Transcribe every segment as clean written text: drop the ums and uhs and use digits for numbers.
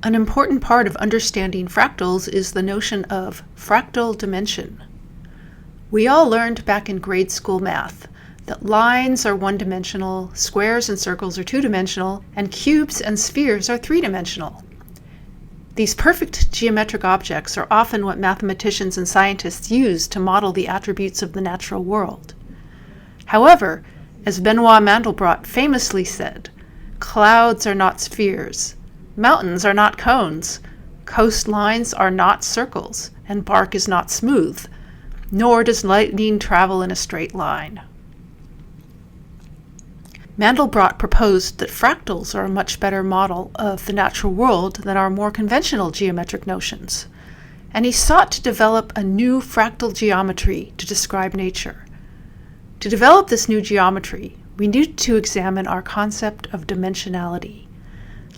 An important part of understanding fractals is the notion of fractal dimension. We all learned back in grade school math that lines are one-dimensional, squares and circles are two-dimensional, and cubes and spheres are three-dimensional. These perfect geometric objects are often what mathematicians and scientists use to model the attributes of the natural world. However, as Benoit Mandelbrot famously said, clouds are not spheres, mountains are not cones, coastlines are not circles, and bark is not smooth, nor does lightning travel in a straight line. Mandelbrot proposed that fractals are a much better model of the natural world than our more conventional geometric notions, and he sought to develop a new fractal geometry to describe nature. To develop this new geometry, we need to examine our concept of dimensionality.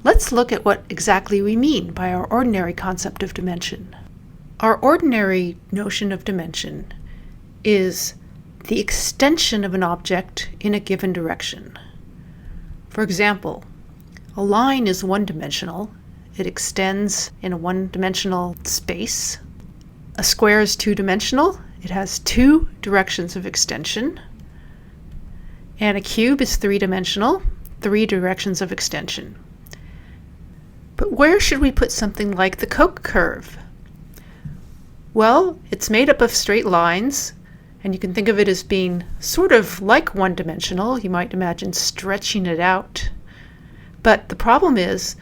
Let's look at what exactly we mean by our ordinary concept of dimension. Our ordinary notion of dimension is the extension of an object in a given direction. For example, a line is one-dimensional. It extends in a one-dimensional space. A square is two-dimensional. It has two directions of extension. And a cube is three-dimensional, three directions of extension. But where should we put something like the Koch curve? Well, it's made up of straight lines, and you can think of it as being sort of like one-dimensional. You might imagine stretching it out. But the problem is,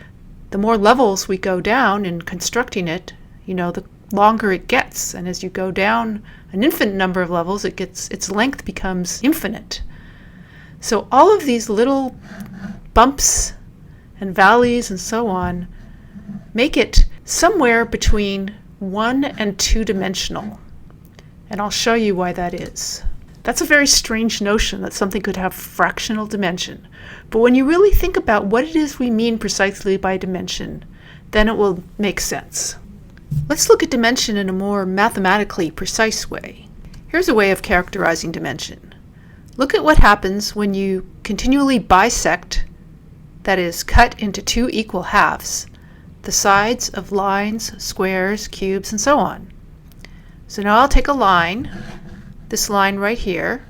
the more levels we go down in constructing it, the longer it gets. And as you go down an infinite number of levels, its length becomes infinite. So all of these little bumps and valleys and so on make it somewhere between one and two-dimensional. And I'll show you why that is. That's a very strange notion that something could have fractional dimension. But when you really think about what it is we mean precisely by dimension, then it will make sense. Let's look at dimension in a more mathematically precise way. Here's a way of characterizing dimension. Look at what happens when you continually bisect, that is, cut into two equal halves, the sides of lines, squares, cubes, and so on. So now I'll take a line, this line right here,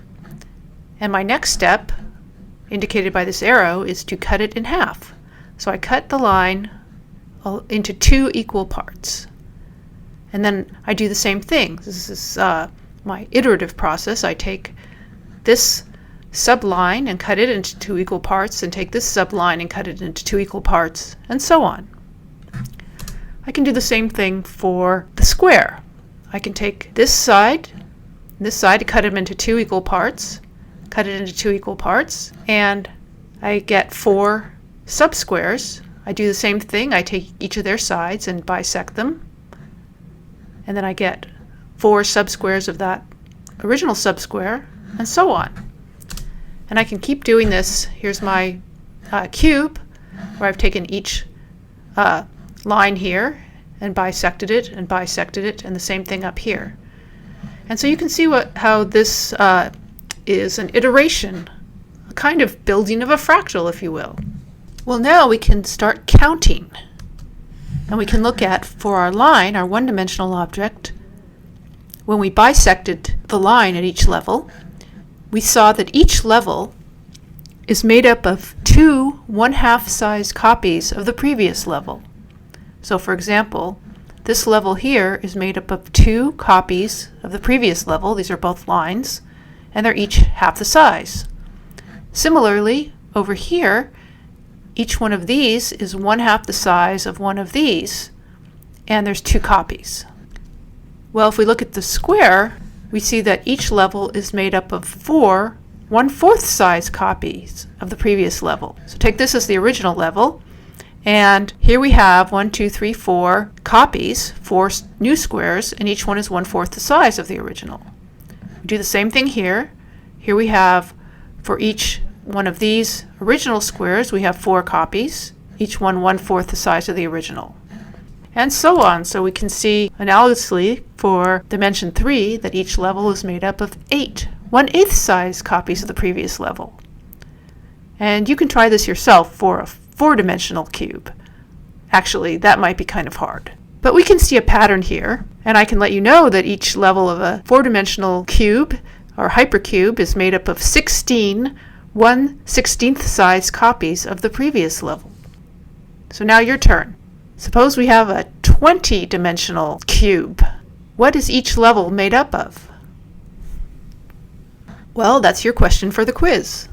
and my next step, indicated by this arrow, is to cut it in half. So I cut the line into two equal parts. And then I do the same thing. This is my iterative process. I take this subline and cut it into two equal parts, and take this subline and cut it into two equal parts, and so on. I can do the same thing for the square. I can take this side, to cut them into two equal parts, and I get four subsquares. I do the same thing. I take each of their sides and bisect them, and then I get four subsquares of that original subsquare, and so on. And I can keep doing this. Here's my cube, where I've taken each line here and bisected it, and the same thing up here. And so you can see how this is an iteration, a kind of building of a fractal, if you will. Well, now we can start counting. And we can look at, for our line, our one-dimensional object, when we bisected the line at each level, we saw that each level is made up of two 1/2 size copies of the previous level. So for example, this level here is made up of two copies of the previous level. These are both lines, and they're each half the size. Similarly, over here, each one of these is 1/2 the size of one of these, and there's two copies. Well, if we look at the square, we see that each level is made up of four 1/4 size copies of the previous level. So take this as the original level, and here we have 1, 2, 3, 4 copies, four new squares, and each one is 1/4 the size of the original. We do the same thing here. Here we have, for each one of these original squares, we have four copies, each one 1/4 the size of the original. And so on. So we can see analogously for dimension 3 that each level is made up of 8 1/8 size copies of the previous level. And you can try this yourself for a 4-dimensional cube. Actually, that might be kind of hard. But we can see a pattern here, and I can let you know that each level of a 4-dimensional cube or hypercube is made up of 16 1/16th size copies of the previous level. So now your turn. Suppose we have a 20-dimensional cube. What is each level made up of? Well, that's your question for the quiz.